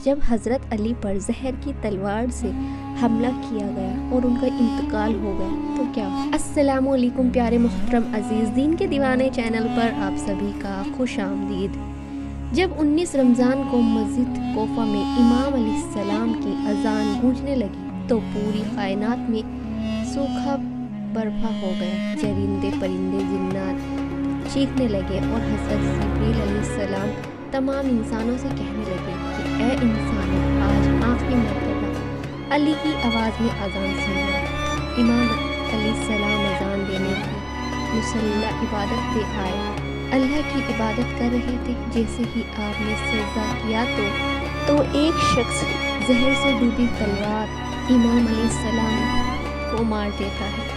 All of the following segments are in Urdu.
جب حضرت علی پر زہر کی تلوار سے حملہ کیا گیا اور ان کا انتقال ہو گیا تو کیا؟ السلام علیکم پیارے محترم عزیز، دین کے دیوانے چینل پر آپ سبھی کا خوش آمدید۔ جب 19 رمضان کو مسجد کوفہ میں امام علیہ السلام کی اذان گونجنے لگی تو پوری کائنات میں سوکھا برپا ہو گیا۔ چرندے پرندے جنات چیخنے لگے اور حضرت جبریل علیہ السلام تمام انسانوں سے کہنے لگے کہ اے انسانوں، آج آخری مرتبہ علی کی آواز میں اذان سننا۔ امام علیہ السلام اذان دینے کی مصلی عبادت پہ آئے، اللہ کی عبادت کر رہے تھے۔ جیسے ہی آپ نے سجدہ کیا تو ایک شخص زہر سے ڈوبی تلوار امام علیہ السلام کو مار دیتا ہے۔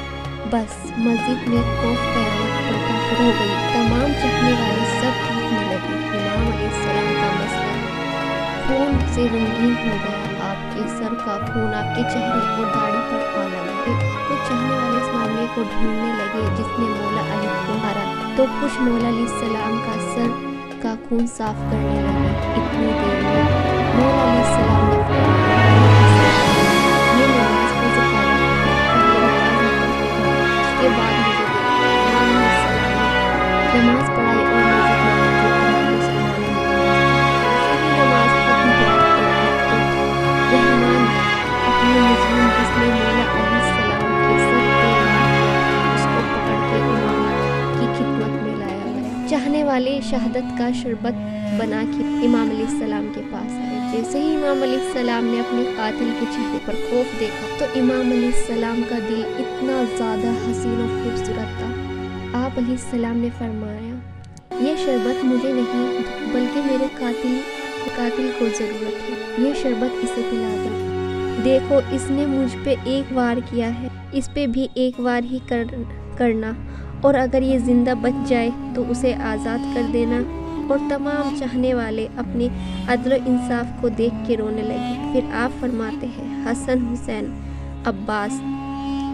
بس مسجد میں خوف قیامت برپا ہو گئی، تمام چاہنے والے سب ٹوٹنے لگے۔ امام علیہ السلام کا مسئلہ خون سے رنگین ہو گیا، آپ کے سر کا خون آپ کے چہرے اور داڑھی پر آ لگا۔ کچھ چاہنے والے اس معاملے کو ڈھونڈنے لگے جس نے مولا علی کو مارا، تو کچھ مولا علیہ السلام کا سر کا خون صاف کرنے لگے۔ اتنی دیر میں مولا علیہ السلام نے یہ نماز فرض قضا ہے، پہلے نماز نکلتے ہیں، اس کے بعد مجھے دیکھو۔ امام علیہ السلام نے نماز پڑھائی اور مسجد میں موجود تمام مسلمانوں نے نماز ختم ہوا تو رحمان اپنے مظلوم جس نے مولا علیہ السلام کے سر پہ وار کیا اس کو پکڑ کے امام کی خدمت میں لایا گیا۔ چاہنے والے شہادت کا شربت بنا کے امام علیہ السلام کے پاس آئے۔ جیسے ہی امام علیہ السلام نے اپنے قاتل کے چہرے پر خوف دیکھا تو امام علیہ السلام کا دل اتنا زیادہ حسین و خوبصورت تھا۔ آپ علیہ السلام نے فرمایا، یہ شربت مجھے نہیں بلکہ میرے قاتل کو ضرورت ہے، یہ شربت اسے پلا دو۔ دیکھو اس نے مجھ پہ ایک وار کیا ہے، اس پہ بھی ایک وار ہی کرنا، اور اگر یہ زندہ بچ جائے تو اسے آزاد کر دینا۔ اور تمام چاہنے والے اپنے عدل و انصاف کو دیکھ کے رونے لگے۔ پھر آپ فرماتے ہیں، حسن، حسین، عباس۔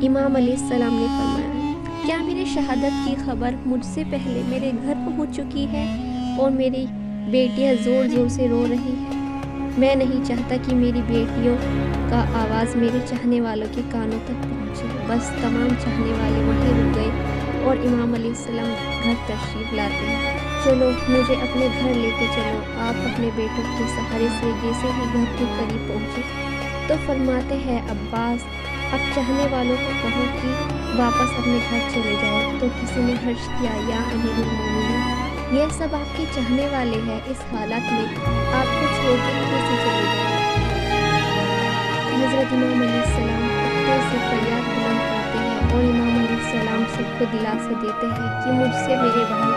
امام علیہ السلام نے فرمایا، کیا میرے شہادت کی خبر مجھ سے پہلے میرے گھر پہنچ چکی ہے اور میری بیٹیاں زور زور سے رو رہی ہیں؟ میں نہیں چاہتا کہ میری بیٹیوں کا آواز میرے چاہنے والوں کے کانوں تک پہنچے۔ بس تمام چاہنے والے وہیں رک گئے اور امام علیہ السلام گھر تشریف لاتے ہیں۔ چلو مجھے اپنے گھر لے کے چلو۔ آپ اپنے بیٹوں کے سہارے سے جیسے ہی گھر کے قریب پہنچے تو فرماتے ہیں، عباس اب چاہنے والوں کو کہو کہ واپس اپنے گھر چلے جائے۔ تو کسی نے عرض کیا، یا امیر المومنین، یہ سب آپ کے چاہنے والے ہیں، اس حالت میں آپ کو چھوڑ کے کیسے چلے جائیں؟ حضرت امام علیہ السلام خطے سے فریاد بلند کرتے ہیں اور امام علیہ السلام سب کو دلاسا دیتے ہیں کہ مجھ سے میرے بھائی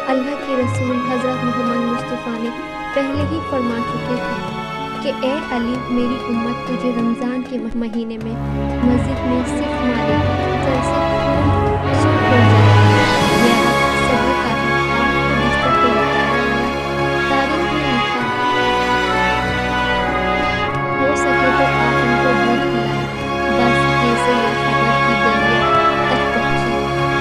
اللہ کے رسول حضرت محمد مصطفیٰ نے پہلے ہی فرما چکے تھے کہ اے علی، میری امت تجھے رمضان کے مہینے میں مسجد میں صرف مارے گی، سر سے خون سرخ ہو جائے گا۔ یہ وقت صبر کا ہے، آپ کو بستر پہ لٹایا گیا۔ تاریخ میں لکھا ہو سکے تو آپ ان کو دودھ پلائیں۔ بس جیسے یہ خبر کی گلیاں تک پہنچی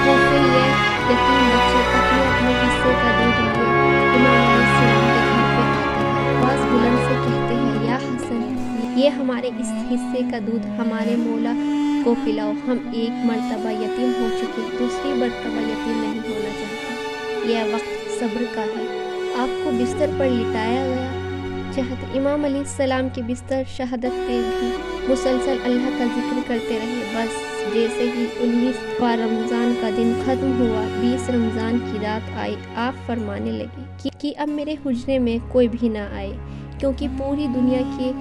تو پھر یہ یتیم بچے اپنے حصے کا دودھ لیے امام علیہ السلام کے گھر پہ آتے ہیں، آواز بلند سے کہتے ہیں، یا حسن، یہ ہمارے اس حصے کا دودھ ہمارے مولا کو پلاؤ۔ ہم ایک مرتبہ یتیم ہو چکے، دوسری مرتبہ یتیم نہیں ہونا چاہتے۔ یہ وقت صبر کا ہے، آپ کو بستر پر لٹایا گیا۔ امام علیہ السلام کے بستر شہادت پہ بھی مسلسل اللہ کا ذکر کرتے رہے۔ بس جیسے ہی 19واں رمضان کا دن ختم ہوا، 20 رمضان کی رات آئی، آپ فرمانے لگے کہ اب میرے حجرے میں کوئی بھی نہ آئے، کیونکہ پوری دنیا کے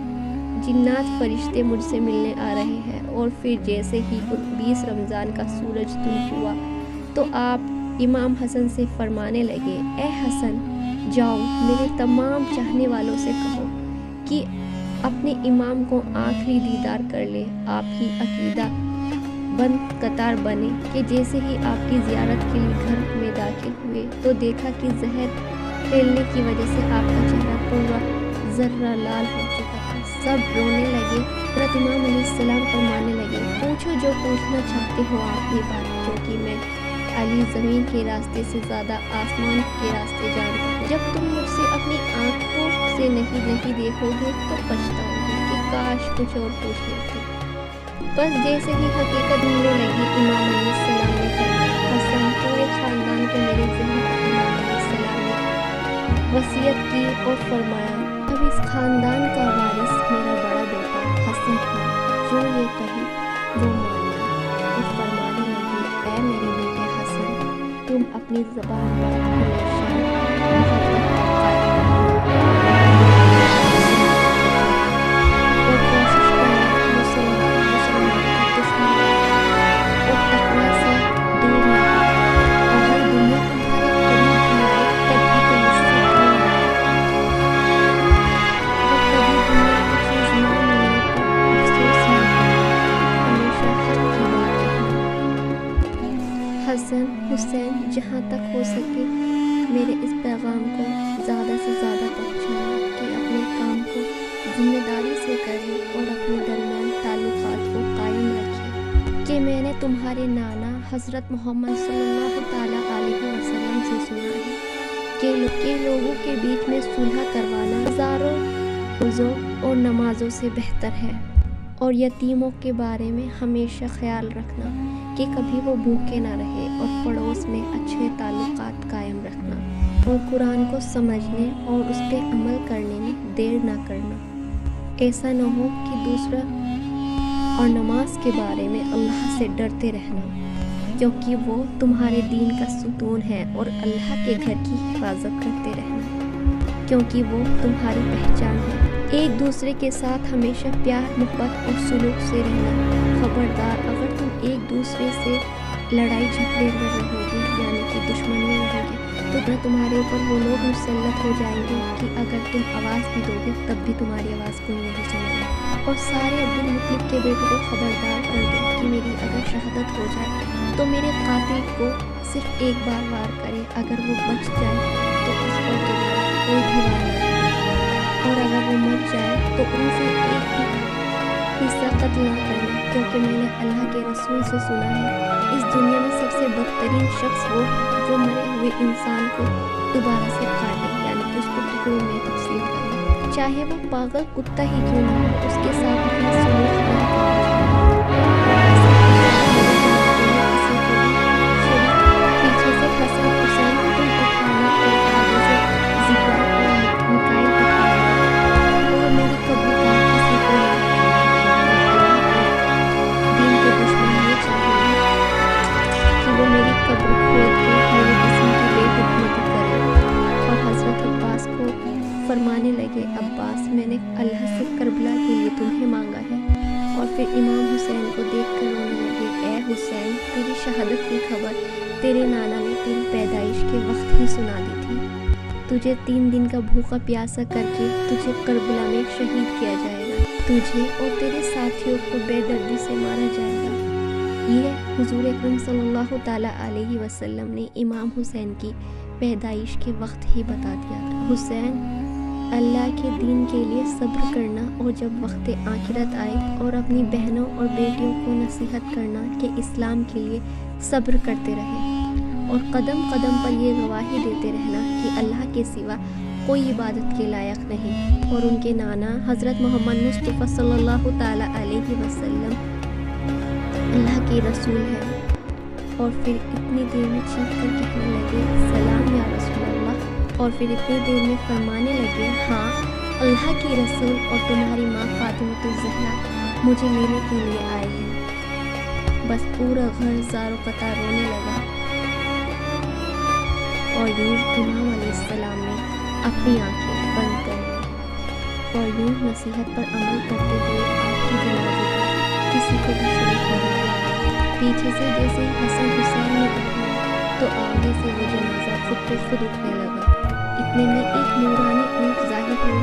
جنات فرشتے مجھ سے ملنے آ رہے ہیں۔ اور پھر جیسے ہی 20 رمضان کا سورج طلوع ہوا تو آپ امام حسن سے فرمانے لگے، اے حسن، جاؤ میرے تمام چاہنے والوں سے کہو کہ اپنے امام کو آخری دیدار کر لے۔ آپ ہی عقیدہ بند قطار بنے کہ جیسے ہی آپ کی زیارت کے لیے گھر میں داخل ہوئے تو دیکھا کہ زہر پھیلنے کی وجہ سے آپ کا چہرہ پورا ذرہ لال ہو چکا تھا۔ سب رونے لگے۔ حضرت امام علیہ السلام فرمانے لگے، پوچھو جو پوچھنا چاہتے ہو آپ یہ بات، کیونکہ میں علی زمین کے راستے سے زیادہ آسمان کے راستے جانتا ہے۔ جب تم مجھ سے اپنی آنکھوں سے نہیں دیکھو گے تو پچھتاؤ گے کہ کاش کچھ اور پوچھ لیتے۔ بس جیسے ہی حقیقت ملنے لگی، امام علیہ السلام نے فرمایا، حسن پورے خاندان کو میرے ذہن پر امام علیہ السلام نے وصیت کی اور فرمایا، اب اس خاندان کا وارث میرا بڑا بیٹا حسن ہے، جو یہ کہے وہ ماننا۔ اور فرمانے لگی، اے میرے بیٹے حسن، تم اپنی زبان پر ہمیشہ محبت قائم رکھنا اور کوشش کرنا مسلمان کی دشمنی اور تقوی سے دور نہ ہو۔ اگر دنیا تمہارے قریب بھی آئے تب بھی تم اس سے دور نہ ہو۔ اور کبھی دنیا کی چیز نہ ملنے پر افسوس نہ کرنا، ہمیشہ حق کی بات کہنا۔ حسن، حسین، جہاں تک ہو سکے میرے اس پیغام کو زیادہ سے زیادہ پہنچانا کہ اپنے کام کو ذمہ داری سے کریں اور اپنے درمیان تعلقات کو قائم رکھیں کہ میں نے تمہارے نانا حضرت محمد صلی اللہ تعالیٰ علیہ وسلم سے سنا ہے کہ لوگوں کے بیچ میں صلح کروانا ہزاروں روزوں اور نمازوں سے بہتر ہے، اور یتیموں کے بارے میں ہمیشہ خیال رکھنا کہ کبھی وہ بھوکے نہ رہے، اور پڑوس میں اچھے تعلقات قائم رکھنا، اور قرآن کو سمجھنے اور اس پہ عمل کرنے میں دیر نہ کرنا۔ ایسا نہ ہو کہ دوسرا اور نماز کے بارے میں اللہ سے ڈرتے رہنا، کیونکہ وہ تمہارے دین کا ستون ہے، اور اللہ کے گھر کی حفاظت کرتے رہنا، کیونکہ وہ تمہاری پہچان ہے۔ ایک دوسرے کے ساتھ ہمیشہ پیار، محبت اور سلوک سے رہنا۔ خبردار، اگر تم ایک دوسرے سے لڑائی جھگڑے میں رہو گے، یعنی کہ دشمنی میں رہو گے، تو تمہارے اوپر وہ لوگ مسلط ہو جائیں گے کہ اگر تم آواز بھی دو گے تب بھی تمہاری آواز کوئی نہیں سنے گا۔ اور سارے عبدالمطلب کے بیٹوں کو خبردار کر دو کہ میری اگر شہادت ہو جائے تو میرے قاتل کو صرف ایک بار وار کرے، اگر وہ بچ جائے تو اس پر دوبارہ کوئی بھی وار نہ کرے، اور اگر وہ مر جائے تو ان سے ایک بھی حصہ قتل نہ کرنا، کیونکہ میں نے اللہ کے رسول سے سنا ہے اس دنیا میں سب سے بدترین شخص وہ ہے جو مرے ہوئے انسان کو دوبارہ سے کاٹے، یعنی کہ اس کو ٹکڑوں میں تقسیم کرے، چاہے وہ پاگل کتا ہی کیوں نہ ہو، اس کے ساتھ بھی سلوک نہ پیچھے سے حسن حسین تم اٹھانا اور آگے سے ذکر اور مکائل اٹھانا، اور میری قبر کا کسی کو دین کے دشمن یہ چاہیں کہ وہ میری قبر کھود کے میرے جسم کی بے حرمتی کرے۔ اور حضرت عباس کو فرمانے لگے، عباس، میں نے اللہ سے کربلا کے لیے تمہیں مانگا ہے۔ اور پھر امام حسین کو دیکھ کر رونے لگے، اے حسین، تیری شہادت کی خبر تیرے نانا نے تیری پیدائش کے وقت ہی سنا دی تھی۔ تجھے 3 دن کا بھوکا پیاسا کر کے تجھے کربلا میں شہید کیا جائے گا، تجھے اور تیرے ساتھیوں کو بے دردی سے مارا جائے گا۔ یہ حضور اکرم صلی اللہ تعالیٰ علیہ وسلم نے امام حسین کی پیدائش کے وقت ہی بتا دیا تھا۔ حسین، اللہ کے دین کے لیے صبر کرنا، اور جب وقت آخرت آئے اور اپنی بہنوں اور بیٹیوں کو نصیحت کرنا کہ اسلام کے لیے صبر کرتے رہیں، اور قدم قدم پر یہ گواہی دیتے رہنا کہ اللہ کے سوا کوئی عبادت کے لائق نہیں، اور ان کے نانا حضرت محمد مصطفیٰ صلی اللہ تعالیٰ علیہ وسلم اللہ کے رسول ہے۔ اور پھر اتنی دیر میں چیخ کر کہنے لگے، سلام یا رسول اللہ، اور پھر اتنی دیر میں فرمانے لگے، ہاں اللہ کی رسول اور تمہاری ماں فاطمہ الزہرا مجھے لینے کے لیے آئے ہیں۔ بس پورا گھر زار و قطار رونے لگا، اور یوں امام علیہ السلام نے اپنی آنکھیں بند کر لی، اور یوں نصیحت پر عمل کرتے ہوئے آپ کی جنازے پر کسی کو بھی شریک نہیں کیا۔ پیچھے سے جیسے حسن حسین نے اٹھایا تو آگے سے وہ جنازہ خود پہ خود اٹھنے لگا۔ اتنے میں ایک نورانی اونٹ ظاہر ہوئی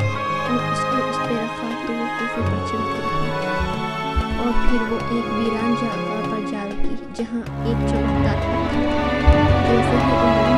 اور اس کو اس پہ رکھا تو وہ کوفے پر چلتی رہی، اور پھر وہ ایک ویران جگہ پر جا رکی جہاں ایک چمکدار پتھر تھا۔ جیسے ہی امام